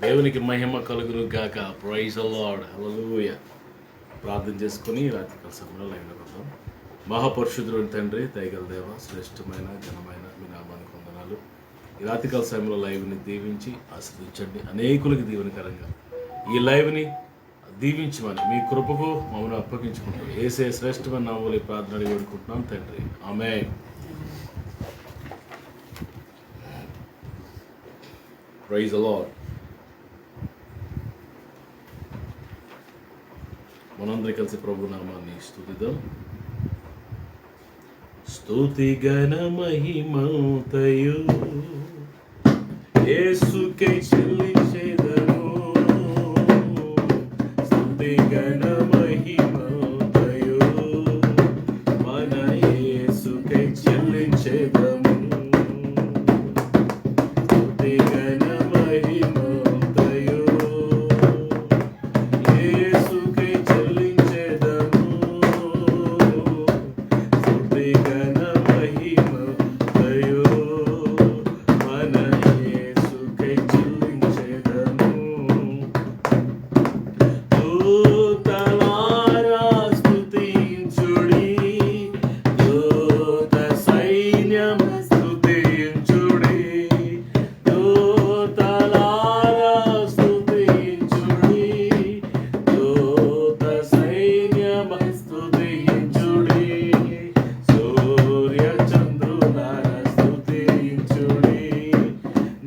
దేవునికి మహిమ కలుగును గాక. Praise the Lord. హల్లెలూయా. ప్రార్థన చేసుకుని రాత్రికాల సమయంలో లైవ్లో వద్దాం. మహాపరిశుద్ధుడైన తండ్రి, దయగల దేవ, శ్రేష్టమైన ఘనమైన మీ నామానికి వందనాలు. ఈ రాత్రికాల సమయంలో లైవ్ని దీవించి ఆశీర్వదించండి. అనేకులకి దీవెనకరంగా ఈ లైవ్ని దీవించమని మీ కృపకు మమ్మల్ని అప్పగించుకుంటాం. యేసే శ్రేష్టమైన నామములో ఈ ప్రార్థన అడిగి వేడుకుంటున్నాం తండ్రి. ఆమేన్. Praise the Lord. మనందరం కలిసి ప్రభు నామాన్ని స్తుతిద్దాం. స్తుతి గణ మహిమౌతయు యేసుకే చెల్లించెదను. స్తుతి గణ మహిమౌతయు మన యేసుకే చెల్లించెదము. స్తుతి గణ మహిమౌతయు యేసుకే చెల్లించెదము. స్తుతి గణ మహిమౌతయు మన యేసుకే చెల్లించెదము. దూతలారా స్తుతించుడి, దూత సైన్యం స్తుతించుడి. దూతలారా స్తుతించుడి, దూత సైన్యం స్తుతించుడి. సూర్య చంద్రులారా స్తుతించుడి,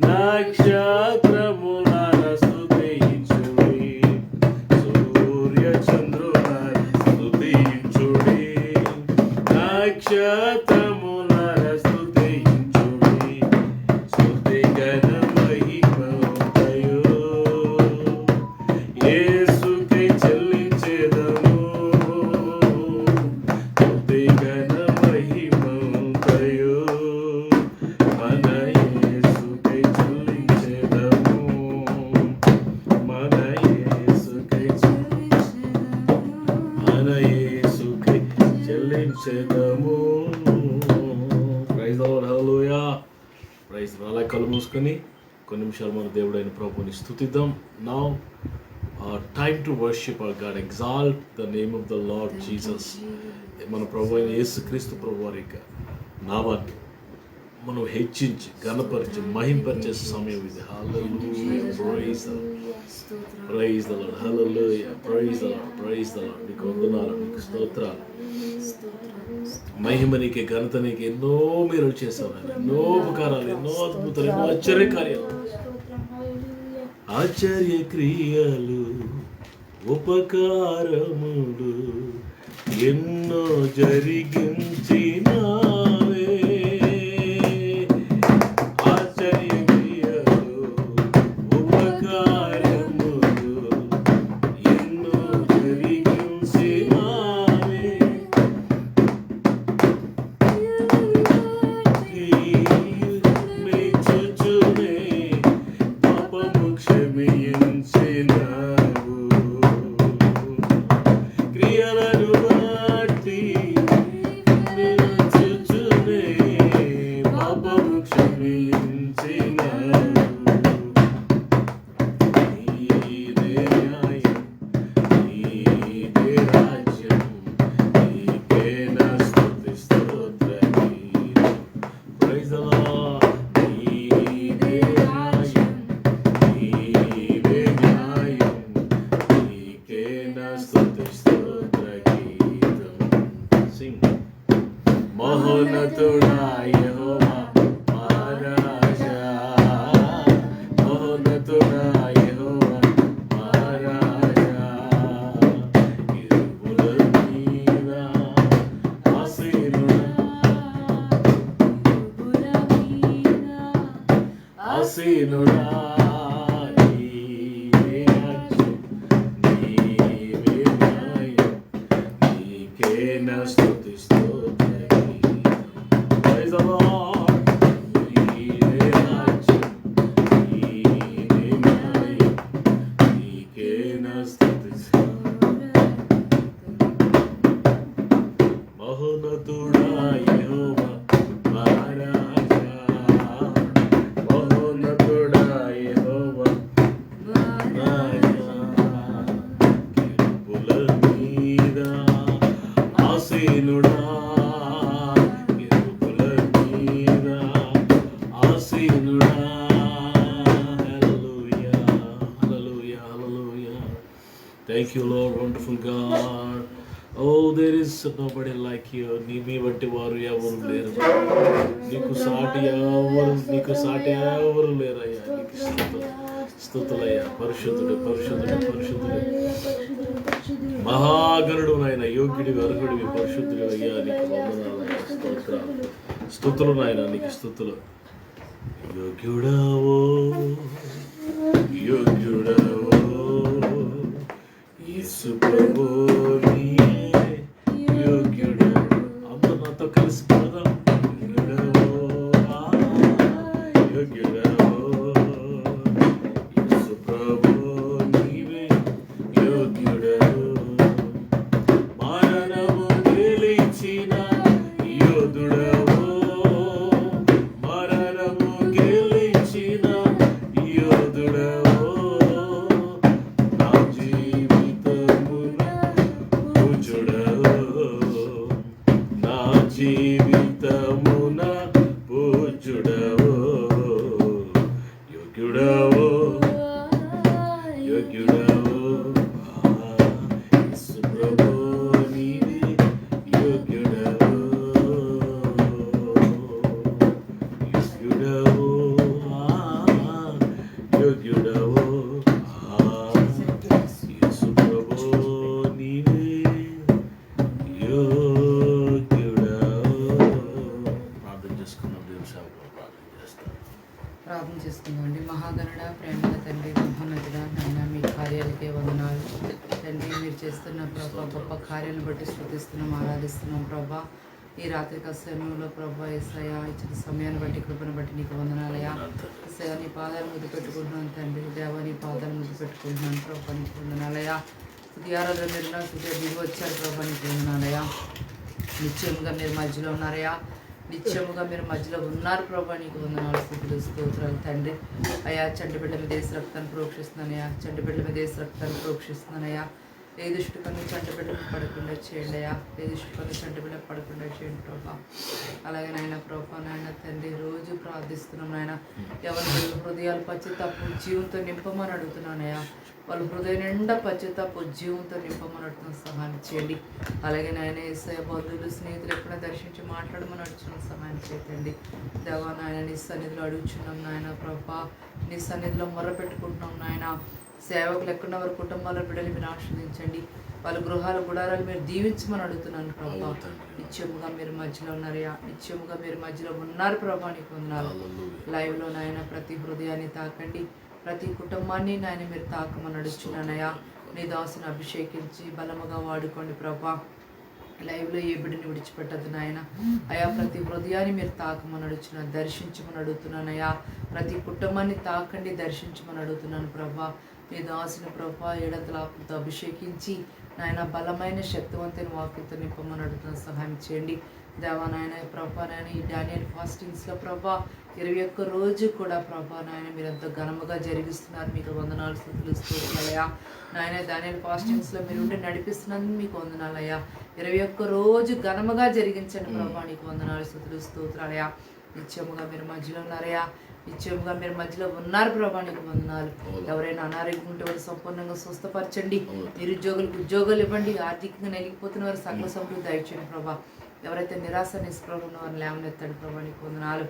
నక్షత్రములారా స్తుతించుడి. సూర్య చంద్రులారా స్తుతించుడి, నక్షత్రములారా స్తుతించుడి. స్తుతి గణ మహిమౌతయు యేసుకై చెల్లించెదము. స్తుతి గణ మహిమౌతయు మన యేసుకై చెల్లించెదము. మన యేసుకై చెల్లించెదము. Praise the Lord. హల్లెలూయా. Praise the Lord. అలా కళ్ళు మూసుకొని కొన్ని నిమిషాలు మన దేవుడైన ప్రభువుని స్తుతిద్దాం. Now time to worship our God. Exalt the name of the Lord Jesus. మన ప్రభు అయిన యేసుక్రీస్తు ప్రభు వారి యొక్క నామాన్ని మనం హెచ్చించి ఘనపరిచి మహింపరిచే సమయం ఇది. హల్లెలూయా. Praise the Lord. Praise the Lord. హల్లెలూయా. Praise the Lord. Praise the Lord. నీకు వందనాలు, నీకు స్తోత్రాలు. మహిమ నీకే, ఘనత నీకే. ఎన్నో మీరు చేశారు, ఎన్నో ఉపకారాలు, ఎన్నో అద్భుతాలు, ఎన్నో ఆశ్చర్య కార్యాలు, ఆశ్చర్య క్రియలు, ఉపకారములు ఎన్నో జరిగించినావే. ఆశ్చర్య క్రియలు, ఉపకారములు ఎన్నో జరిగించినావే. మెచ్చుచునే పాపము క్షమించినావు. క్రియలను బట్టి Thank you, Lord, wonderful God. Oh, there is nobody like you. మీ వంటి వారు ఎవరు లేరు. నీకు సాటి ఎవరు లేరయ్యా. నీకు స్తుతులయ్యా. పరిశుద్ధుడు పరిశుద్ధుడు పరిశుద్ధుడు మహాగణుడు నాయన, యోగ్యుడి అర్హుడివి, పరిశుద్ధుడు అయ్యా. నీకు వందనాలయ్యా, స్తోత్రాలు, స్తుతులు నాయన, నీకు స్తుతులు. యోగ్యుడవో యోగ్యుడవో యేసు ప్రభు నీవే యోగ్యుడవో. అందరూ నాతో కలిసి పాడదాం. యోగ్యుడవో యోగ్యుడవో యేసు ప్రభు నీవే యోగ్యుడవో. మరణము గెలిచిన యోధుడవో, మరణము గెలిచిన యోధుడవో, నా జీవితమున పూజుడవో, నా జీవితమున పూజుడవో. యోగ్యుడవో యోగ్యుడవో యేసు ప్రభు నీవే యోగ్యుడవో. యోగ్యుడవో యోగ్యుడవో యేసు ప్రభు నీవే యోగ్యుడవో. ప్రార్థన చేసుకున్నాం. దేవుని సేవకులు ప్రార్థన చేస్తారు. ప్రార్థన చేసుకుందామండి. మహాగణుడ, ప్రేమల తండ్రి, మహోన్నతుడ, నాయన మీ కార్యాలకే వందనాలు తండ్రి. మీరు చేస్తున్న ప్రభా గొప్ప కార్యాలను బట్టి స్తుతిస్తున్నాం, ఆరాధిస్తున్నాం ప్రభా. ఈ రాత్రిక సమయంలో ప్రభా యేసయ్యా ఇచ్చిన సమయాన్ని బట్టి, కృపను బట్టి నీకు వందనాలయ్యా. యేసయ్యా నీ పాదాలు ముద్దు పెట్టుకుంటున్నాను తండ్రి. దేవా నీ పాదాలు ముద్దు పెట్టుకుంటున్నాను ప్రభా, నీకు వందనాలయ్యా. స్తుతి ఆరాధన మీరు నా స్తుతి దిగి వచ్చారు ప్రభా, నీకు వందనాలయ్యా. నిశ్చయముగా మీరు మధ్యలో ఉన్నారయ్యా, నిత్యముగా మీరు మధ్యలో ఉన్నారు ప్రభా, నీకు వందనాలు, స్తుతులు, స్తోత్రాలు తండ్రి. అయ్యా చంటి బిడ్డ మీద దేశ రక్తాన్ని ప్రోక్షిస్తున్నానయ్యా, చంటి బిడ్డ మీద దేశ రక్తాన్ని ప్రోక్షిస్తున్నానయ్యా. ఏ దృష్టి కన్నా చంటి బిడ్డకు పడకుండా చేయండి అయ్యా, ఏ దృష్టి కన్నా చంటి బిడ్డకు పడకుండా చేయండి ప్రభా. అలాగే నాయన ప్రభా, నాయన తండ్రి రోజు ప్రార్థిస్తున్నాం నాయన. ఎవరి హృదయాలు పశ్చాత్తాప జీవంతో నింపమని అడుగుతున్నానయ్యా. వాళ్ళ హృదయం నిండా పశ్చాత్తాప జీవంతో నింపమని అడుగుతున్న సహాయం చేయండి. అలాగే నాయన యేసయ్య బంధువులు స్నేహితులు ఎప్పుడైనా దర్శించి మాట్లాడమని అడుగుతున్నాం, సహాయం చేయండి. దేవా నాయన నీ సన్నిధిలో అడుగుచున్నాం నాయన ప్రభా, నీ సన్నిధిలో మొర్ర పెట్టుకుంటున్నాం నాయన. సేవకులు ఎక్కడున్న వారి కుటుంబాల బిడ్డలు మీరు ఆశ్రదించండి, వాళ్ళ గృహాల గుడారాలు మీరు దీవించమని అడుగుతున్నాను ప్రభా. నిత్యముగా మీరు మధ్యలో ఉన్నారయ్యా, నిత్యముగా మీరు మధ్యలో ఉన్నారు ప్రభా, నీకు ఉన్నారు. లైవ్లో నాయన ప్రతి హృదయాన్ని తాకండి, ప్రతి కుటుంబాన్ని నాయన మీరు తాకమని అడుగుతున్నానయ్యా. నీ దాసుని అభిషేకించి బలముగా వాడుకోండి ప్రభా. లైవ్లో ఏ బిడ్డని విడిచిపెట్టద్దు నాయన. అయా ప్రతి హృదయాన్ని మీరు తాకమని అడుగుతున్నాను, దర్శించమని అడుగుతున్నానయ్యా. ప్రతి కుటుంబాన్ని తాకండి, దర్శించమని అడుగుతున్నాను ప్రభా. నీ దాసుని ప్రభా ఏడంతలాపుతో అభిషేకించి నాయన బలమైన శక్తివంతైన వాక్యంతో నింపమని అడుగుతున్న సహాయం చేయండి. దేవా నాయన ప్రభా, నాయన ఈ డానియల్ ఫాస్టింగ్స్లో ప్రభా 21 రోజు కూడా ప్రభా నాయన మీరు ఎంతో ఘనముగా జరిగిస్తున్నారు, మీకు వందనాలు, స్తుతులు, స్తోత్రాలయ్యా. నాయన డానియల్ ఫాస్టింగ్స్లో మీరు ఉండి నడిపిస్తున్నందుకు మీకు వందనాలయ్యా. 21 రోజు ఘనముగా జరిగించండి ప్రభా, నీకు వందనాలు, స్తుతులు, స్తోత్రాలయ్యా. నిత్యముగా మీరు మధ్యలో ఉన్నారయ్యా, నిత్యముగా మీరు మధ్యలో ఉన్నారు ప్రభా, నీకు వందనాలు. ఎవరైనా అనారోగ్యం ఉంటే వారు సంపూర్ణంగా స్వస్థపరచండి, నిరుద్యోగులకు ఉద్యోగాలు ఇవ్వండి, ఆర్థికంగా నెలిగిపోతున్న వారు సకల సమృద్ధి దయచేయండి ప్రభా. ఎవరైతే నిరాశ నిస్పృహ ఉన్న వారు లేవనెత్తండి ప్రభా, నీకు వందనాలు.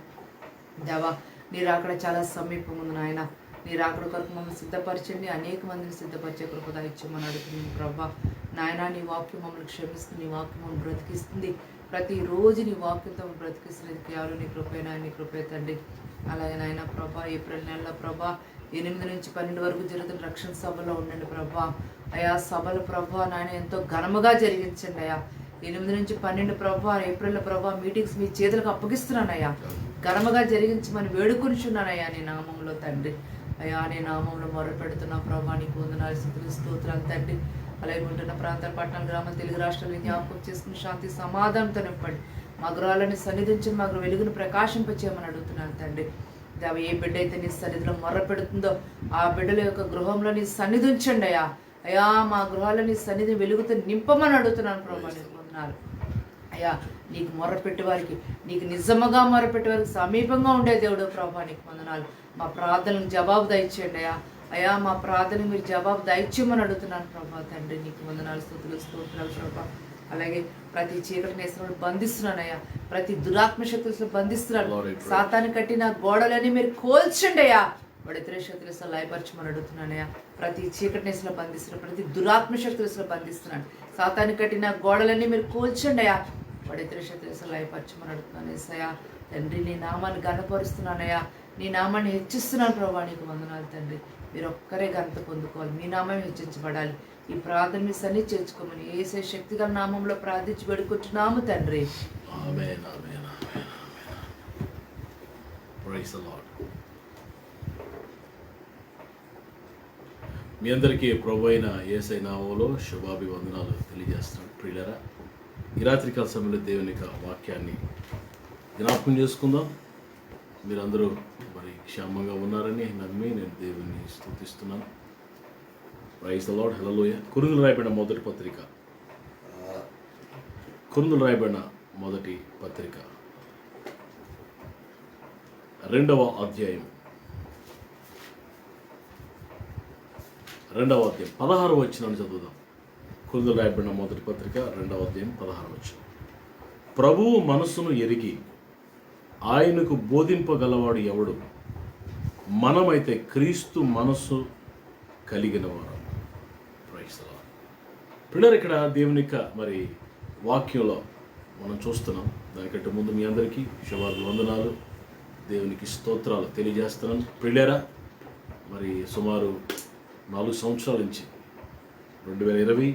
దేవా మీరు అక్కడ చాలా సమీపం ఉంది నాయన, మీరు అక్కడ కొరకు మమ్మల్ని సిద్ధపరచండి, అనేక మందిని సిద్ధపరిచే కృప దయచేయమని అడుగుతున్నాను ప్రభా. నాయన నీ వాక్యం మమ్మల్ని క్షమిస్తుంది, నీ వాక్యం మమ్మల్ని బ్రతికిస్తుంది, ప్రతిరోజు నీ వాక్యంతో బ్రతికిస్తుంది. కేవలం నీ కృపైనా, నీ కృపే తండ్రి. అలాగే నాయన ప్రభా ఏప్రిల్ నెలలో ప్రభా 8 నుంచి 12 వరకు జరుగుతున్న రక్షణ సభలో ఉండండి ప్రభా. అయా సభలు ప్రభా నాయన ఎంతో ఘనముగా జరిగించండి అయ్యా. 8 నుంచి 12 ప్రభా ఏప్రిల్ ప్రభా మీటింగ్స్ మీ చేతులకు అప్పగిస్తున్నానయ్యా, ఘనముగా జరిగించమని వేడుకొనిచున్నానయ్యా నీ నామంలో తండ్రి. అయ్యా నీ నామంలో మొర్ర పెడుతున్నా ప్రభా, నీకు వందనాలు, స్తుతులు, స్తోత్రాలు తండ్రి. అలాగే ఉంటున్న ప్రాంతాల పట్టణాల గ్రామాల తెలుగు రాష్ట్రాలను జ్ఞాపకం చేసుకుని శాంతి సమాధానంతో నింపండి. మా గృహాలని సన్నిధించండి, మా వెలుగును ప్రకాశింపచేయమని అడుగుతున్నాను తండ్రి. దేవ ఏ బిడ్డ అయితే నీ సన్నిధిలో మొర్ర పెడుతుందో ఆ బిడ్డల యొక్క గృహంలో నీ సన్నిధించండి అయ్యా. అయ్యా మా గృహాల్లో నీ సన్నిధి వెలుగుతో నింపమని అడుగుతున్నాను ప్రభా, నీకు వందనాలు అయ్యా. నీకు మొర్రపెట్టే వారికి, నీకు నిజముగా మొర్రపెట్టే వారికి సమీపంగా ఉండే దేవుడు ప్రభా, నీకు వందనాలు. మా ప్రార్థనలకు జవాబు దయచేయండి అయ్యా. అయా మా ప్రార్థన మీరు జవాబు దయచేయమని అడుగుతున్నాను ప్రభా తండ్రి. నీకు వందనాలు, స్తుతులు, స్తోత్రాలు ప్రభా. అలాగే ప్రతి చీకటి నేస్తున్నాడు బంధిస్తున్నానయ్యా, ప్రతి దురాత్మ శక్తులు బంధిస్తున్నాను. సాతాను కట్టిన గోడలని మీరు కోల్చండి అయ్యా, వాడి ఇతర శక్తులు లయపరచమని అడుగుతున్నానయ్యా. ప్రతి చీకటి నేసలో బంధిస్తున్నాడు, ప్రతి దురాత్మ శక్తులు బంధిస్తున్నాడు. సాతాను కట్టిన గోడలన్నీ మీరు కోల్చండి అయ్యా, వాడి ఇతర శక్తులు లయపరచమని అడుగుతున్నాను. ఏసయ్యా తండ్రి, నీ నామాన్ని ఘనపరుస్తున్నానయ్యా, నీ నామాన్ని హెచ్చిస్తున్నాను ప్రభా. నీకు వందనాలు తండ్రి. మీరు ఒక్కరే ఘనత పొందుకోవాలి, మీ నామం హెచ్చించబడాలి. ఈ ప్రార్థన మీ సన్ని చేర్చుకోమని యేసే శక్తిగల నామంలో ప్రార్థించి వేడుకుంటున్నాము తండ్రి. ఆమేన్, ఆమేన్, ఆమేన్, ఆమేన్. Praise the Lord. మీ అందరికీ ప్రభు అయిన యేసయ్య నామములో శుభాభివందనాలు తెలియజేస్తున్నాను. ప్రియులారా, ఈ రాత్రికాల సమయంలో దేవుని యొక్క వాక్యాన్ని జ్ఞాపకం చేసుకుందాం. మీరందరూ మరి క్షేమంగా ఉన్నారని నమ్మి నేను దేవుని స్తుతిస్తున్నాను. Praise the Lord. హల్లెలూయా. కొరింథీయులకు రాయబడిన మొదటి పత్రిక, కొరింథీయులకు రాయబడిన మొదటి పత్రిక 2వ అధ్యాయం 16వ వచనాన్ని చదువుదాం. కొరింథీయులకు రాయబడిన మొదటి పత్రిక 2వ అధ్యాయం 16వ వచనం. ప్రభువు మనస్సును ఎరిగి ఆయనకు బోధింపగలవాడు ఎవడు? మనమైతే క్రీస్తు మనస్సు కలిగిన వారు. Praise the lord. పిల్లలు, ఇక్కడ దేవుని యొక్క మరి వాక్యంలో మనం చూస్తున్నాం. దానికంటే ముందు మీ అందరికీ శుభాభివందనాలు, దేవునికి స్తోత్రాలు తెలియజేస్తున్నాను. పిల్లరా, మరి సుమారు 4 సంవత్సరాల నుంచి 2020,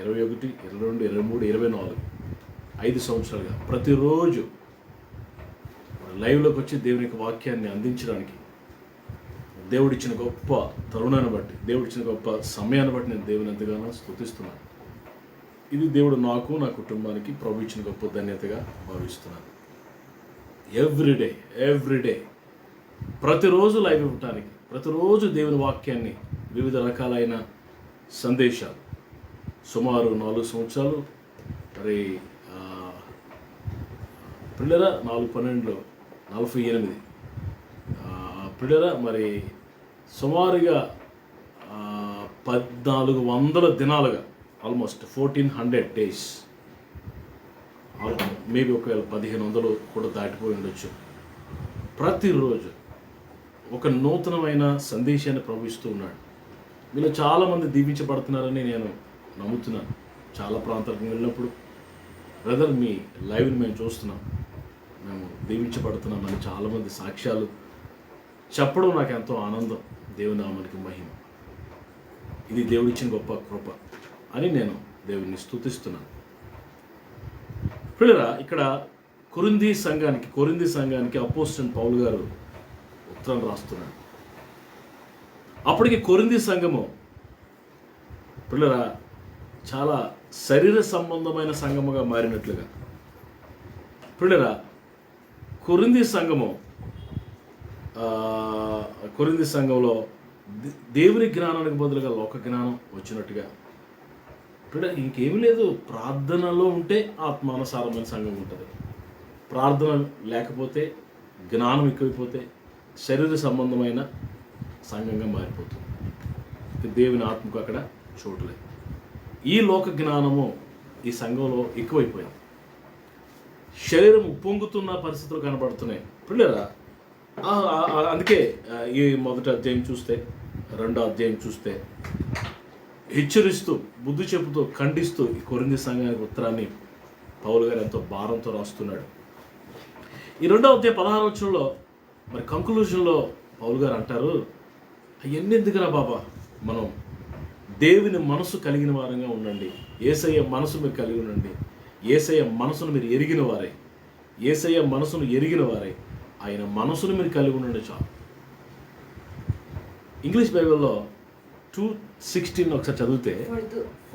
21, 22, 23, 24 5 సంవత్సరాలుగా ప్రతిరోజు లైవ్లోకి వచ్చి దేవుని యొక్క వాక్యాన్ని అందించడానికి దేవుడిచ్చిన గొప్ప తరుణాన్ని బట్టి, దేవుడిచ్చిన గొప్ప సమయాన్ని బట్టి నేను దేవుని ఎంతగానో స్తుతిస్తున్నాను. ఇది దేవుడు నాకు, నా కుటుంబానికి ప్రభు ఇచ్చిన గొప్ప ధన్యతగా భావిస్తున్నాను. ఎవ్రీడే ప్రతిరోజు లైవ్ ఇవ్వటానికి, ప్రతిరోజు దేవుని వాక్యాన్ని, వివిధ రకాలైన సందేశాలు సుమారు 4 సంవత్సరాలు. మరి పిల్లల 4-12 48 పిల్లల మరి సుమారుగా 1400 దినాలుగా, ఆల్మోస్ట్ 1400 days, మేబీ ఒకవేళ 1500 కూడా దాటిపోయి ఉండొచ్చు. ప్రతిరోజు ఒక నూతనమైన సందేశాన్ని ప్రవహిస్తూ ఉన్నాడు. మీలో చాలామంది దీవించబడుతున్నారని నేను నమ్ముతున్నాను. చాలా ప్రాంతాలకు వెళ్ళినప్పుడు బ్రదర్ మీ లైవ్ని మేము చూస్తున్నాం, మేము దీవించబడుతున్నామని చాలామంది సాక్ష్యాలు చెప్పడం నాకు ఎంతో ఆనందం. దేవుని నామానికి మహిమ. ఇది దేవుడిచ్చిన గొప్ప కృప అని నేను దేవుని స్తుతిస్తున్నాను. పిల్లరా, ఇక్కడ కొరింథీ సంఘానికి అపోస్తలుడైన పౌలు గారు ఉత్తరం రాస్తున్నాడు. అప్పటికి కొరింథీ సంఘము పిల్లరా చాలా శరీర సంబంధమైన సంఘముగా మారినట్లుగా, పిల్లరా కొరింథీ సంఘంలో దేవుని జ్ఞానానికి బదులుగా లోక జ్ఞానం వచ్చినట్టుగా, ఇప్పుడు ఇంకేమీ లేదు. ప్రార్థనలో ఉంటే ఆత్మానుసారమైన సంఘం ఉంటుంది. ప్రార్థన లేకపోతే, జ్ఞానం ఎక్కువైపోతే శరీర సంబంధమైన సంఘంగా మారిపోతుంది. దేవుని ఆత్మకు అక్కడ చోటులేదు. ఈ లోక జ్ఞానము ఈ సంఘంలో ఎక్కువైపోయింది. శరీరం ఉప్పొంగుతున్న పరిస్థితులు కనబడుతున్నాయి. పిల్లరా, అందుకే ఈ మొదటి అధ్యాయం చూస్తే, 2వ అధ్యాయం చూస్తే హెచ్చరిస్తూ, బుద్ధి చెబుతూ, ఖండిస్తూ ఈ కొరింథీ సంఘానికి ఉత్తరాన్ని పౌలు గారు ఎంతో భారంతో రాస్తున్నాడు. ఈ 2వ అధ్యాయం 16వ వచనంలో మరి కంక్లూజన్లో పౌలు గారు అంటారు, అవన్నీ ఎందుకురా బాబా, మనం దేవుని మనసు కలిగిన వారంగా ఉండండి. యేసయ్య మనసు మీరు కలిగి ఉండండి. యేసయ్య మనసును మీరు ఎరిగిన వారే, యేసయ్య మనసును ఎరిగిన వారే, ఆయన మనసును మీరు కలిగి ఉండండి చాలు. ఇంగ్లీష్ బైబిల్లో 2:16 ఒకసారి చదివితే,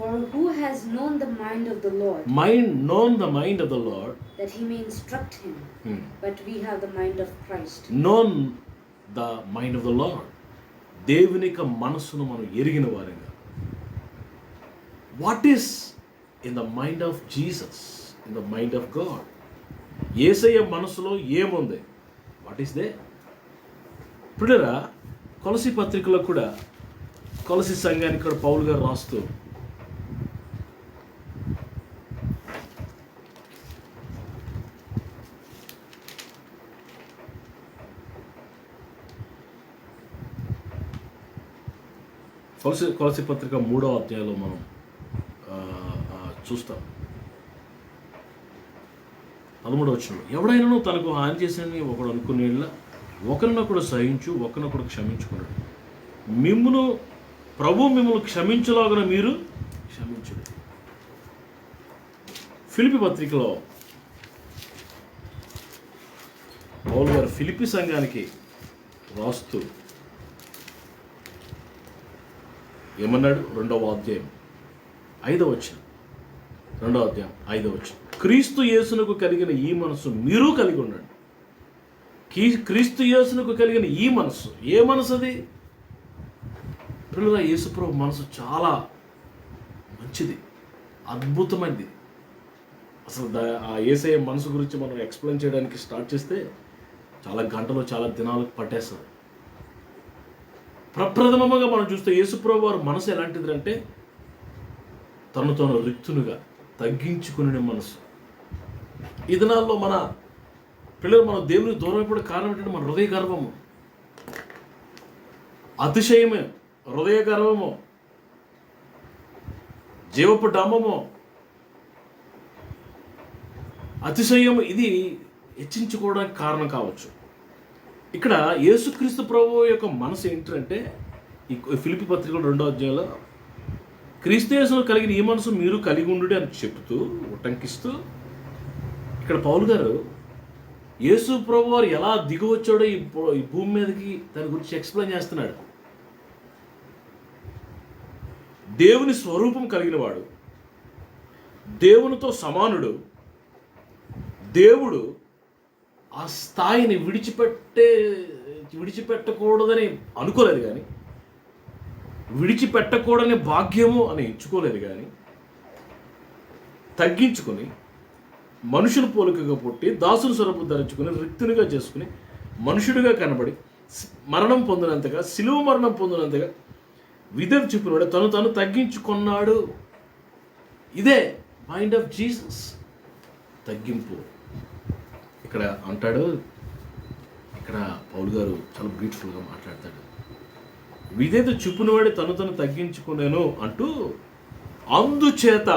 For who has known the mind of the Lord, the mind of the Lord, that he may instruct him, but we have the mind of Christ. known the mind of the Lord, దేవుని యొక్క మనసును మనం ఎరిగిన వారంగా. What is in the mind of Jesus, in the mind of God? యేసయ్య మనసులో ఏముంది? What is they? పిల్లరా, కొలసీ పత్రికలో కూడా కొలసి సంఘానికి ఇక్కడ పౌలు గారు రాస్తూ కొలసి పత్రిక 3వ అధ్యాయంలో మనం చూస్తాం. 13వ వచనం, ఎవడైనా తనకు హాని చేసిన ఒకడు అనుకునేలా ఒకరినొకడు సహించు, ఒకరినొకడు క్షమించుకున్నాడు. మిమ్మల్ని క్షమించలాగున మీరు క్షమించుడు. ఫిలిప్పీ పత్రికలో పౌలు గారు ఫిలిప్పీ సంఘానికి రాస్తూ ఏమన్నాడు? 2వ అధ్యాయం 5వ వచనం, 2వ అధ్యాయం 5వ వచనం, క్రీస్తు యేసునకు కలిగిన ఈ మనసు మీరు కలిగి ఉండండి. క్రీస్తు యేసునకు కలిగిన ఈ మనసు, ఏ మనసు అది? పిల్లల యేసుప్రభు మనసు చాలా మంచిది, అద్భుతమైనది. అసలు ఆ యేసయ్య మనసు గురించి మనం ఎక్స్ప్లెయిన్ చేయడానికి స్టార్ట్ చేస్తే చాలా గంటలు, చాలా దినాలు పట్టేస్తుంది. ప్రప్రథమంగా మనం చూస్తే యేసుప్రభు వారి మనసు ఎలాంటిది అంటే తను రిక్తునుగా తగ్గించుకునే మనసు. ఈ దినాల్లో మన పిల్లలు మన దేవునికి దూరం అయిపోవడం కారణం ఏంటంటే మన హృదయ గర్వము, అతిశయమే, హృదయ గర్వము, జీవపు డంబము, అతిశయము, ఇది హెచ్చించుకోవడానికి కారణం కావచ్చు. ఇక్కడ యేసుక్రీస్తు ప్రభువు యొక్క మనసు ఏంటంటే ఈ ఫిలిప్పీ పత్రికలో 2వ అధ్యాయంలో క్రీస్తు యేసులో కలిగిన ఈ మనసు మీరు కలిగి ఉండు అని చెప్తూ ఉటంకిస్తూ ఇక్కడ పౌలు గారు యేసు ప్రభు వారు ఎలా దిగువచ్చాడో ఈ భూమి మీదకి దాని గురించి ఎక్స్ప్లెయిన్ చేస్తున్నాడు. దేవుని స్వరూపం కలిగిన వాడు, దేవునితో సమానుడు. దేవుడు ఆ స్థాయిని విడిచిపెట్టకూడదని అనుకోలేదు, కానీ విడిచిపెట్టకూడని భాగ్యము అని ఎంచుకోలేదు, కానీ తగ్గించుకొని మనుషుల పోలికగా పుట్టి దాసుని స్వరూపం ధరించుకుని రిక్తునిగా చేసుకుని మనుషుడిగా కనబడి మరణం పొందినంతగా, సిలువ మరణం పొందినంతగా విధేయత చూపినాడు, తను తగ్గించుకున్నాడు. ఇదే మైండ్ ఆఫ్ జీసస్, తగ్గింపు. ఇక్కడ అంటాడు, ఇక్కడ పౌలు గారు చాలా బ్యూటిఫుల్గా మాట్లాడతాడు. విధేయత చూపినవాడే తను తగ్గించుకునేను అంటూ, అందుచేత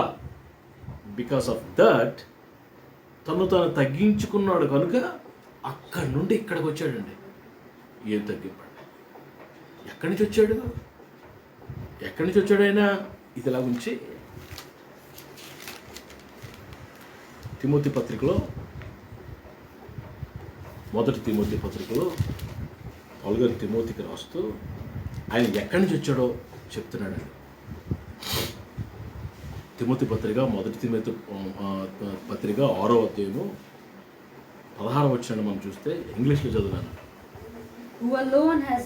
బికాస్ ఆఫ్ దట్ తను తగ్గించుకున్నాడు కనుక అక్కడి నుండి ఇక్కడికి వచ్చాడండి. ఏం తగ్గింపండి? ఎక్కడి నుంచి వచ్చాడు ఆయన? ఇదిలా ఉంచి తిమోతి పత్రికలో, మొదటి తిమోతి పత్రికలో పౌలు గారు తిమోతికి రాస్తూ ఆయన ఎక్కడి నుంచి వచ్చాడో చెప్తున్నాడండి. తిమోతి పత్రిక, మొదటి తిమోతి పత్రిక 6వ అధ్యాయము 16వ వచనాన్ని మనం చూస్తే ఇంగ్లీష్లో చదువుతాను. Who alone has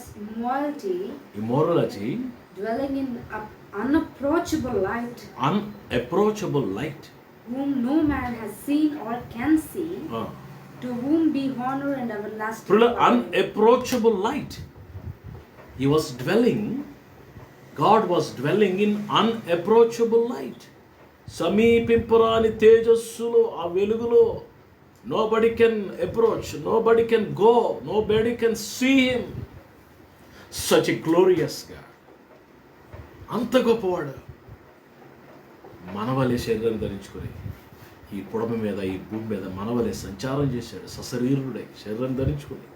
immorality dwelling in unapproachable light, whom no man has seen or can see, to whom be honor and everlasting glory. Unapproachable light. God was dwelling in unapproachable light. సమీపింపరాని తేజస్సులో, ఆ వెలుగులో nobody can approach, nobody can go, nobody can see him. Such a glorious God. అంత గొప్పవాడు. మనవలే శరీరం ధరించుకొని ఈ పొడమ మీద, ఈ భూమి మీద మనవలే సంచారం చేశాడు. సశరీరుడై శరీరం ధరించుకొని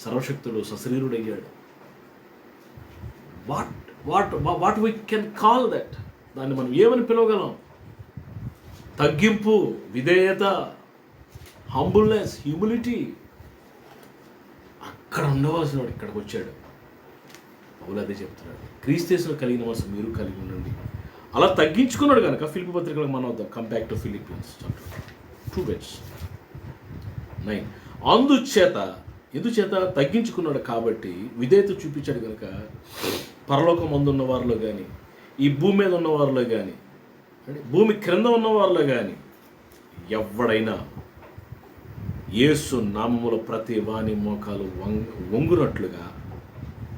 సర్వశక్తుడు సశరీరుడయ్యాడు. What we can call that? దాన్ని మనం ఏమని పిలవగలం? తగ్గింపు, విధేయత, హంబుల్నెస్, హ్యూమిలిటీ. అక్కడ ఉండవలసిన వాడు ఇక్కడికి వచ్చాడు. పౌలు అదే చెప్తున్నాడు, క్రీస్తులో కలిగిన మనసు మీరు కలిగి ఉండండి. అలా తగ్గించుకున్నాడు కనుక ఫిలిప్పీ పత్రికలకు మనం వద్దాం. Come back to Philippians chapter 2:9. ఎందుచేత తగ్గించుకున్నాడు కాబట్టి, విధేయత చూపించాడు కనుక పరలోకం ముందున్న వారిలో కానీ, ఈ భూమి మీద ఉన్న వారిలో కానీ, భూమి క్రింద ఉన్న వారిలో కానీ ఎవడైనా యేసు నామములో ప్రతి వాని మోకాలు వంగునట్లుగా,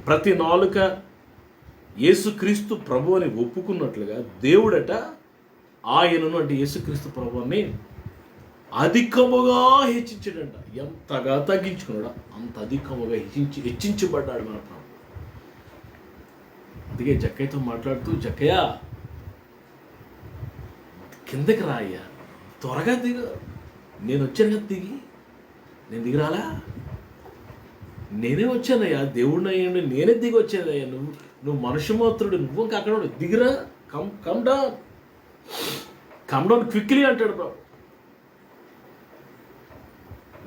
ప్రతి నాలుక యేసుక్రీస్తు ప్రభు అని ఒప్పుకున్నట్లుగా దేవుడట ఆయనను అంటే యేసుక్రీస్తు ప్రభుని అధికముగా హెచ్చించాడంట. ఎంతగా తగ్గించుకున్నాడు అంత అధికముగా హెచ్చించబడ్డాడు మన ప్రభు. అందుకే జక్కయ్యతో మాట్లాడుతూ, జక్కయ్య కిందకి రాయ్యా, త్వరగా దిగు, నేను వచ్చాను కదా, నేను దిగిరాలా, నేనే వచ్చానయ్యా, దేవుడిని అయ్యండి, నేనే దిగి వచ్చానయ్యా, నువ్వు మనుష్య మాత్రుడు, నువ్వు ఇంకా అక్కడ దిగిరా, కమ్ డౌన్ క్విక్లీ అంటాడు బాబు.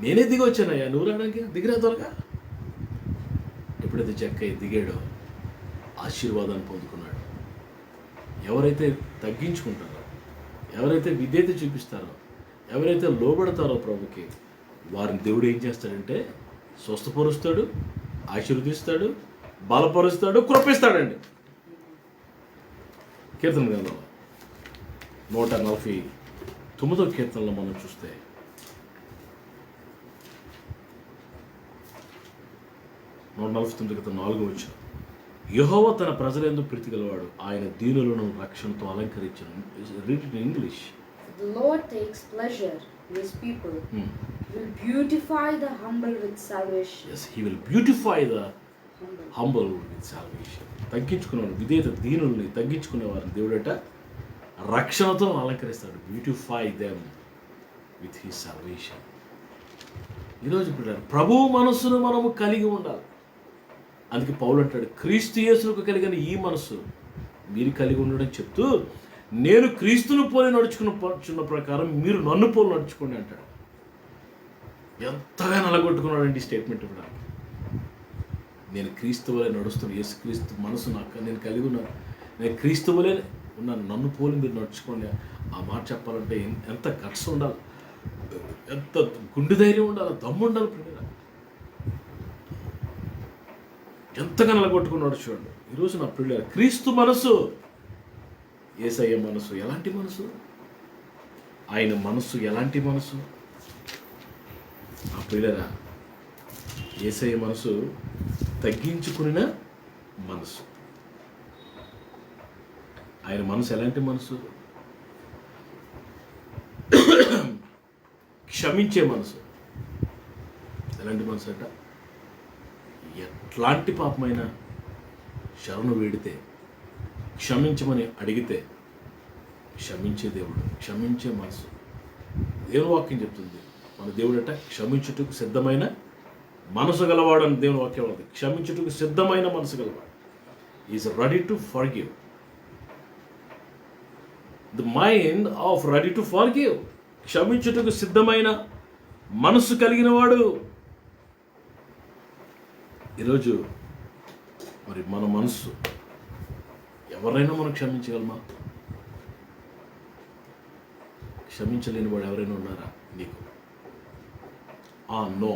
నేనే దిగి వచ్చానయ్యా, నువ్వు రావడానికి, దిగిరా త్వరగా. ఎప్పుడైతే జక్కయ్య దిగాడో ఆశీర్వాదాన్ని పొందుకున్నాడు. ఎవరైతే తగ్గించుకుంటారో, ఎవరైతే విధేయత చూపిస్తారో, ఎవరైతే లోబడతారో ప్రభుకి, వారిని దేవుడు ఏం చేస్తాడంటే స్వస్థపరుస్తాడు, ఆశీర్వదిస్తాడు, బలపరుస్తాడు, కృపిస్తాడండి. కీర్తన గ్రంథంలో 149వ కీర్తనలో మనం చూస్తే 149:4 యెహోవా తన ప్రజలందు ప్రీతి గలవాడు, ఆయన దీనులను రక్షణతో అలంకరించను. Read it in English. The Lord takes pleasure in his people. Will beautify the humble with salvation. Yes, he will beautify the humble with salvation. తగ్గించుకునేవాడు, విధేయత దీనుల్ని తగ్గించుకునే వారిని దేవుడట రక్షణతో అలంకరిస్తాడు. Beautify them with his salvation. ఈరోజు పిల్లలు ప్రభు మనస్సును మనము కలిగి ఉండాలి. అందుకే పౌలు అంటాడు, క్రీస్తు యేసుకు కలిగిన ఈ మనస్సు మీరు కలిగి ఉండడం చెప్తూ, నేను క్రీస్తును పోలి నడుచుకున్న ప్రకారం మీరు నన్ను పోలి నడుచుకోండి అంటాడు. ఎంతగా నలగొట్టుకున్నాడండి ఈ స్టేట్మెంట్ కూడా. నేను క్రీస్తు వలె నడుస్తున్నాను, యేసు క్రీస్తు మనసు నేను కలిగి ఉన్నాను, నేను క్రీస్తు వలె ఉన్నాను, నన్ను పోలి మీరు నడుచుకోండి. ఆ మాట చెప్పాలంటే ఎంత గట్స్ ఉండాలి, ఎంత గుండె ధైర్యం ఉండాలి, దమ్ము ఉండాలి పిల్లలు. ఎంతగా నలగొట్టుకున్నాడు చూడండి. ఈరోజు నా పిల్లలు క్రీస్తు మనసు, యేసయ్య మనసు ఎలాంటి మనసు, ఆయన మనసు ఎలాంటి మనసు. ఆ పిల్లరా యేసయ్య మనసు తగ్గించుకున్న మనసు. ఆయన మనసు ఎలాంటి మనసు, క్షమించే మనసు. ఎలాంటి మనసు అంట, ఎట్లాంటి పాపమైనా శరణు వేడితే, క్షమించమని అడిగితే క్షమించే దేవుడు, క్షమించే మనసు. దేవుని వాక్యం చెప్తుంది, మన దేవుడట క్షమించుటకు సిద్ధమైన మనసు గలవాడు అని దేవుని వాక్యం ఉంది. క్షమించుటకు సిద్ధమైన మనసు గలవాడు. Is ready to forgive. The mind of ready to forgive. క్షమించుటకు సిద్ధమైన మనసు కలిగిన వాడు. ఈరోజు మరి మన మనసు, ఎవరైనా మనం క్షమించగలమా? క్షమించలేని వాడు ఎవరైనా ఉన్నారా నీకు? నో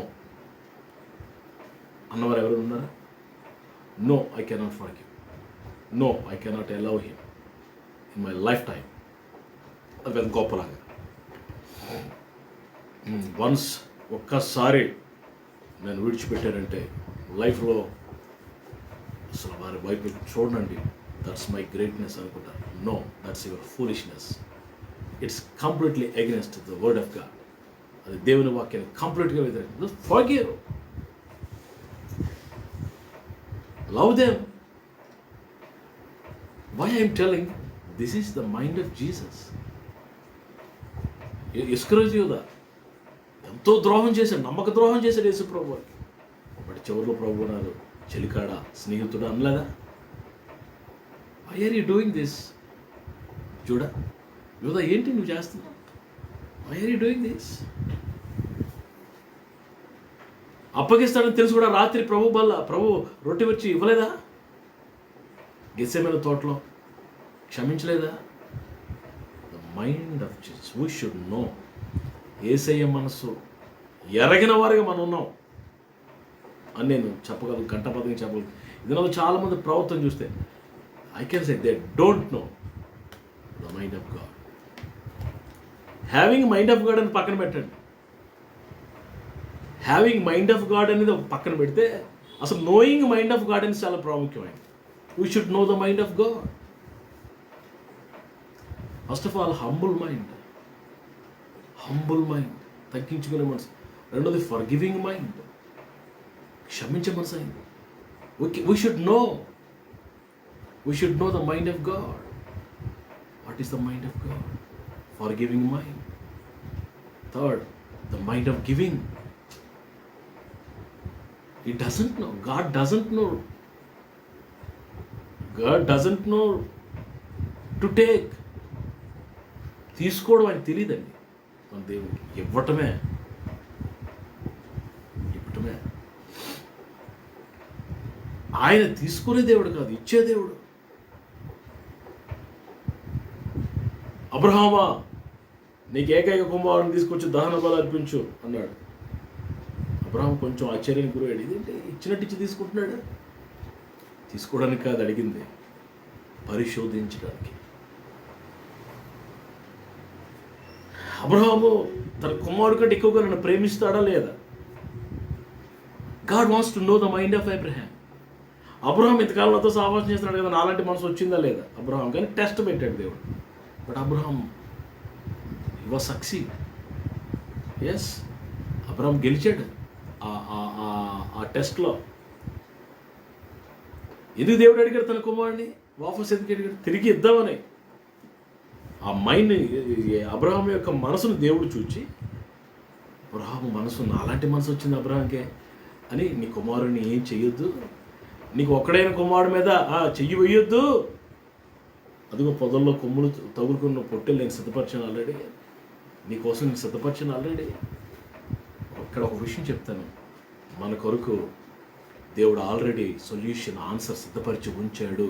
అన్నవారు ఎవరైనా ఉన్నారా? No, I cannot forgive. No, I cannot allow him in my life time. అది గొప్పలాగా వన్స్ ఒక్కసారి నేను విడిచిపెట్టానంటే లైఫ్లో అసలు వారి వైపు చూడండి, దట్స్ మై గ్రేట్నెస్ అనుకుంటారు. No, that's your foolishness. It's completely against the word of God. అది దేవుని వాక్యాన్ని కంప్లీట్గా వ్యతిరేకం. Forgive, love them. Why I'm telling, this is the mind of Jesus. ఇస్కరియోతు యూదా ఎంతో ద్రోహం చేశాడు, నమ్మక ద్రోహం చేశాడు యేసు ప్రభు. బట్ చివరిలో ప్రభు అన్నారు, చెలికాడా, స్నేహితుడా అనలేదా? Why are you doing this? చూడా యూదా, ఏంటి నువ్వు చేస్తున్నావు? Why are you doing this? అప్పగిస్తాడని తెలుసు కూడా రాత్రి ప్రభు రొట్టె వచ్చి ఇవ్వలేదా? గెత్సేమనే తోటలో క్షమించలేదా? The mind of Jesus. We should know. యేసయ్య మనసు ఎరగిన వారిగా మనం ఉన్నాం అని నేను చెప్పగలను, గంటపదంగా చెప్పగలను. ఇందులో చాలామంది ప్రవర్తన చూస్తే I can say they don't know the mind of God. Having mind of God అని పక్కన పెట్టండి. హ్యావింగ్ మైండ్ ఆఫ్ గాడ్ అనేది పక్కన పెడితే అసలు నోయింగ్ మైండ్ ఆఫ్ గాడ్ అనేది చాలా ప్రాముఖ్యమైనది. We should know the mind of God. First of all, humble mind. తగ్గించుకునే మనసు. రెండోది ఫర్గివింగ్ మైండ్, క్షమించే మనసు అయింది. We should know the mind of God. What is the mind of God? Forgiving mind. Third, the mind of giving. He doesn't know. God doesn't know to take. తీసుకోవడం ఆయన తెలియదండి. మన దేవుడికి ఇవ్వటమే. ఆయన తీసుకునే దేవుడు కాదు, ఇచ్చే దేవుడు. అబ్రహామా, నీకు ఏకైక కుమారుని తీసుకొచ్చి దహన బలి అర్పించు అన్నాడు. అబ్రహాం కొంచెం ఆశ్చర్యానికి గురయ్యాడు. ఇదేంటి ఇచ్చినట్టు ఇచ్చి తీసుకుంటున్నాడు? తీసుకోవడానికి కాదు అడిగింది, పరిశోధించడానికి. అబ్రహాము తన కుమారుడు కంటే ఎక్కువగా నన్ను ప్రేమిస్తాడా లేదా? God wants to know the mind of Abraham. Abraham ఇంతకాలం నాతో సావాసం చేస్తున్నాడు కదా, నాలాంటి మనసు వచ్చిందా లేదా అబ్రహాం? కానీ టెస్ట్ పెట్టాడు దేవుడు. But Abraham he was succeed. Yes, Abraham గెలిచాడు ఆ టెస్ట్లో. ఎందుకు దేవుడు అడిగాడు తన కుమారుడిని? వాపస్ ఎందుకు అడిగాడు? తిరిగి ఇద్దామని. ఆ మైండ్, అబ్రహాం యొక్క మనసును దేవుడు చూచి, అబ్రహాం మనసు నాలాంటి మనసు వచ్చింది అబ్రహాంకే అని, నీ కుమారుడిని ఏం చెయ్యొద్దు, నీకు ఒక్కడైన కుమారుడు మీద చెయ్యి వేయొద్దు, అదిగో పొదల్లో కొమ్ములు తగులుకున్న పొట్టెలు నేను సిద్ధపరిచాను ఆల్రెడీ, నీకోసం నేను సిద్ధపరిచాను ఆల్రెడీ. ఇక్కడ ఒక విషయం చెప్తాను, మన కొరకు దేవుడు ఆల్రెడీ సొల్యూషన్, ఆన్సర్ సిద్ధపరిచి ఉంచాడు.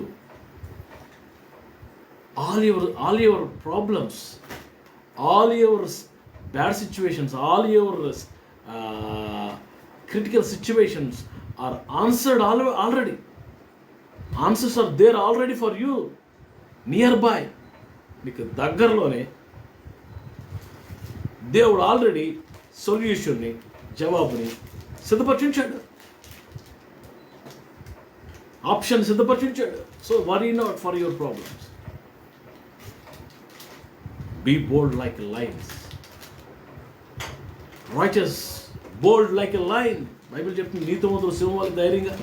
all your problems, all your bad situations, all your critical situations are answered already. Answers are there already for you, nearby. మీకు దగ్గరలోనే దేవుడు ఆల్రెడీ సొల్యూషన్ని, జవాబుని సిద్ధపరిచించాడు, ఆప్షన్ సిద్ధపరిచించాడు. So worry not for your problems. Be bold like a lion. Righteous, bold like a lion. Bible చెప్తుంది, నీతిమంతులు సింహాలకు ధైర్యంగా.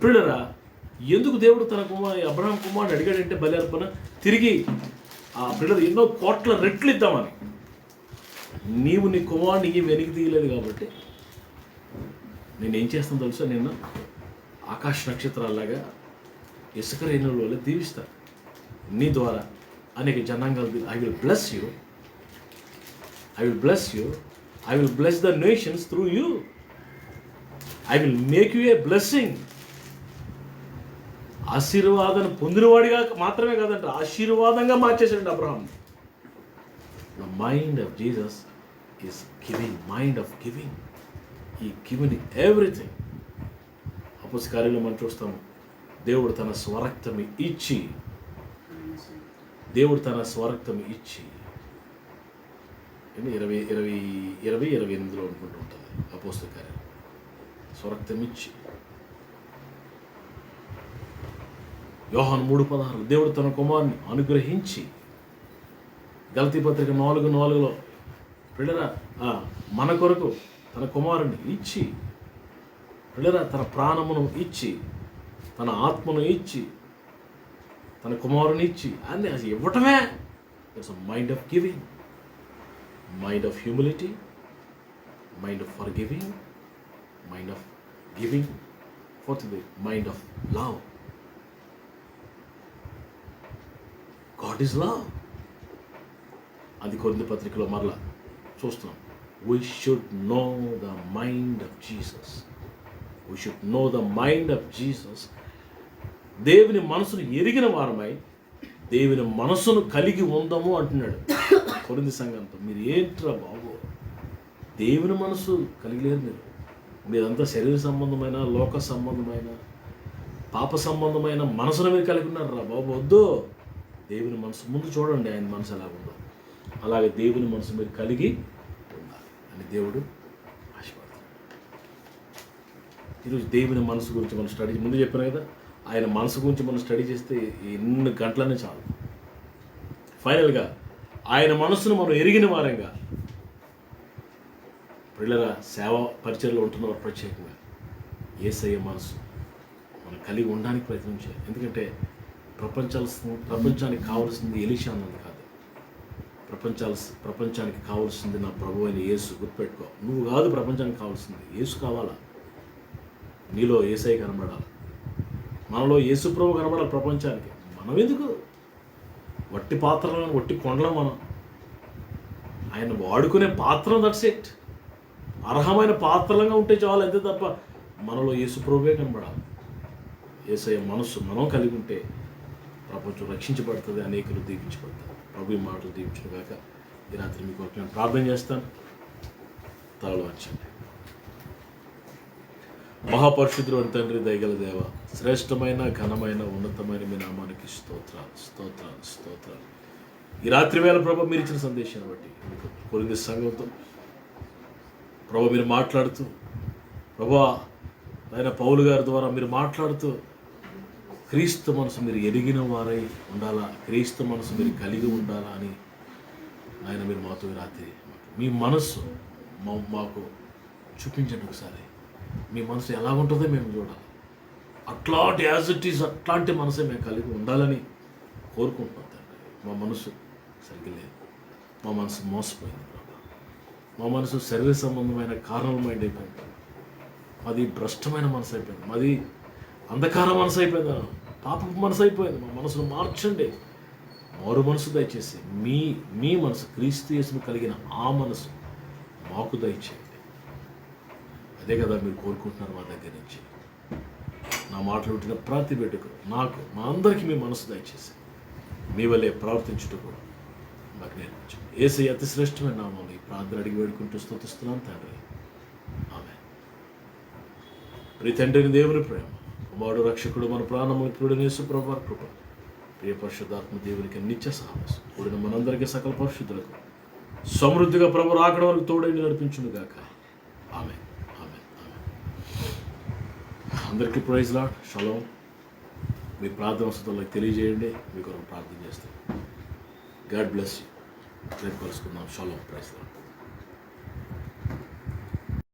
ప్రియులారా, ఎందుకు దేవుడు తన అబ్రహాం కుమారుడు అడిగాడంటే బలి అర్పణ తిరిగి ఆ ప్రియులారా ఎన్నో కోట్ల రెట్లు ఇద్దామని. నీవు నీ కుమారుని వెనక్కి తీయలేదు కాబట్టి నేనేం చేస్తాను తెలుసా, నేను ఆకాశ నక్షత్రాల్లాగా ఇసుక రేణుల వల్ల దీవిస్తాను. నీ ద్వారా అనేక జనాంగాలు. I will bless you. I will bless you. I will bless the nations through you. I will make you a blessing. ఆశీర్వాదం పొందినవాడిగా మాత్రమే కాదంట, ఆశీర్వాదంగా మార్చేసాడు Abraham. The mind of Jesus is giving, mind of giving. He given everything. అపోస్తలుల కార్యాల్లో మనం చూస్తాము, దేవుడు తన స్వరక్తం ఇచ్చి, దేవుడు తన స్వరక్తం ఇచ్చి 28 అనుకుంటూ ఉంటుంది అపోస్తలుల కార్యాలు. స్వరక్తం ఇచ్చి, యోహాను 3:16 దేవుడు తన కుమారుని అనుగ్రహించి, గలతీ పత్రిక 4:4 పిల్లరా మన కొరకు తన కుమారుని ఇచ్చి, పిల్లరా తన ప్రాణమును ఇచ్చి, తన ఆత్మను ఇచ్చి, తన కుమారుని ఇచ్చి అన్నీ అది ఇవ్వటమే. It's mind of giving, mind of humility, mind of forgiving, mind of giving. Fourth the mind of love. God is love. అది కొరింథీ పత్రికలో మరలా చూస్తున్నాం. We should know the mind of Jesus. We should know the mind of Jesus. దేవుని మనసును ఎరిగిన వారమై దేవుని మనసును కలిగి ఉందాము అంటున్నాడు కొరింథీ సంఘంతో. మీరు ఏంట్రా బాబు, దేవుని మనసు కలిగిలేరు మీరంతా శరీర సంబంధమైన, లోక సంబంధమైన, పాప సంబంధమైన మనసును మీరు కలిగి ఉన్నారు రా బాబు. వద్దు, దేవుని మనసు ముందు చూడండి, ఆయన మనసు ఎలా ఉందో అలాగే దేవుని మనసు మీరు కలిగి ఉండాలి అని దేవుడు ఆశీర్వదిస్తున్నాడు. ఈరోజు దేవుని మనసు గురించి మనం స్టడీ ముందు చెప్పాను కదా, ఆయన మనసు గురించి మనం స్టడీ చేస్తే ఎన్ని గంటలనే చాలు. ఫైనల్గా ఆయన మనసును మనం ఎరిగిన వారంగా పిల్లల సేవ పరిచయలో ఉంటున్నవారు ప్రత్యేకంగా యేసయ్య మనసు మనం కలిగి ఉండడానికి ప్రయత్నం చేయాలి. ఎందుకంటే ప్రపంచానికి కావాల్సింది ఎలీషా అన్నది కాదు, ప్రపంచానికి కావాల్సింది నా ప్రభు అయిన యేసు. గుర్తుపెట్టుకో, నువ్వు కాదు ప్రపంచానికి కావాల్సింది, యేసు కావాలా. నీలో యేసయ్య కనబడాలి, మనలో యేసు ప్రభు కనబడాలి ప్రపంచానికి. మనం ఎందుకు వట్టి పాత్రలను, వట్టి కొండలం మనం. ఆయన వాడుకునే పాత్ర, దట్స్ ఇట్. అర్హమైన పాత్రలంగా ఉంటే చాలు, అంతే తప్ప మనలో యేసు ప్రభువే కనబడాలి. యేసయ్య మనస్సు మనం కలిగి ఉంటే ప్రపంచం రక్షించబడుతుంది, అనేకులు దీవించబడతారు. ప్రభు ఈ మాటలు దీవించిన కాక ఈ రాత్రి మీకు నేను ప్రార్థన చేస్తాను. తలలో వచ్చండి. మహాపరిశుద్ధుడు అని తండ్రి, దయగల దేవ, శ్రేష్టమైన ఘనమైన ఉన్నతమైన మీ నామానికి స్తోత్రాలు స్తోత్రాలు స్తోత్రాలు. ఈ రాత్రి వేళ ప్రభు మీరు ఇచ్చిన సందేశాన్ని బట్టి మీకు కొరింథీ సంఘంతో ప్రభు మీరు మాట్లాడుతూ, ప్రభు ఆయన పౌలు గారి ద్వారా మీరు మాట్లాడుతూ క్రీస్తు మనసు మీరు ఎరిగిన వారై ఉండాలా, క్రీస్తు మనసు మీరు కలిగి ఉండాలా అని ఆయన మీరు మాతో రాత్రి మీ మనస్సు మాకు చూపించండి. ఒకసారి మీ మనసు ఎలా ఉంటుందో మేము చూడాలి. అట్లాంటి యాజ్ ఇట్ ఈజ్ అట్లాంటి మనసే మేము కలిగి ఉండాలని కోరుకుంటున్నాం తండ్రి. మా మనసు సరిగ్గా లేదు, మా మనసు మోసపోయింది ప్రభా. మా మనసు శరీర సంబంధమైన కారణాల మైండ్ అయిపోయింది, మాది భ్రష్టమైన మనసు అయిపోయింది, మాది అంధకార మనసు అయిపోయింది, పాపపు మనసు అయిపోయింది. మా మనసును మార్చండి, మారు మనసు దయచేసి మీ మనసు క్రీస్తు యేసును కలిగిన ఆ మనసు మాకు దయచేయండి. అదే కదా మీరు కోరుకుంటున్నారు మా దగ్గర నుంచి. నా మాటలు వింటున్న ప్రతి బిడ్డకు, నాకు, మా అందరికీ మీ మనసు దయచేసి మీ వల్లే ప్రవర్తించుటకు మాకు నేర్పించండి. యేసయ్య అతి శ్రేష్టమైన నామములో ఈ ప్రార్థన అడిగి వేడుకుంటూ స్తుతిస్తున్నాను తండ్రి, ఆమేన్. ప్రియ తండ్రిని దేవుని ప్రేమ, కుమారుడు రక్షకుడు మన ప్రాణములు యేసు ప్రభువు కృప, ప్రియ పరిశుద్ధాత్మ దేవునికి నిత్య సహవాసం కూడిన మనందరికీ సకల పరిశుద్ధులకు సమృద్ధిగా ప్రభు రాకడ వరకు తోడైండి నడిపించును గాక. ఆమేన్ ఆమేన్ ఆమేన్. అందరికీ ప్రైజ్ లార్డ్, షలోమ్. మీ ప్రార్థన వసతులకు తెలియజేయండి, మీ కొరకు ప్రార్థన చేస్తాం. God bless you. రేపు కలుసుకుందాం. షలోమ్. Praise lord.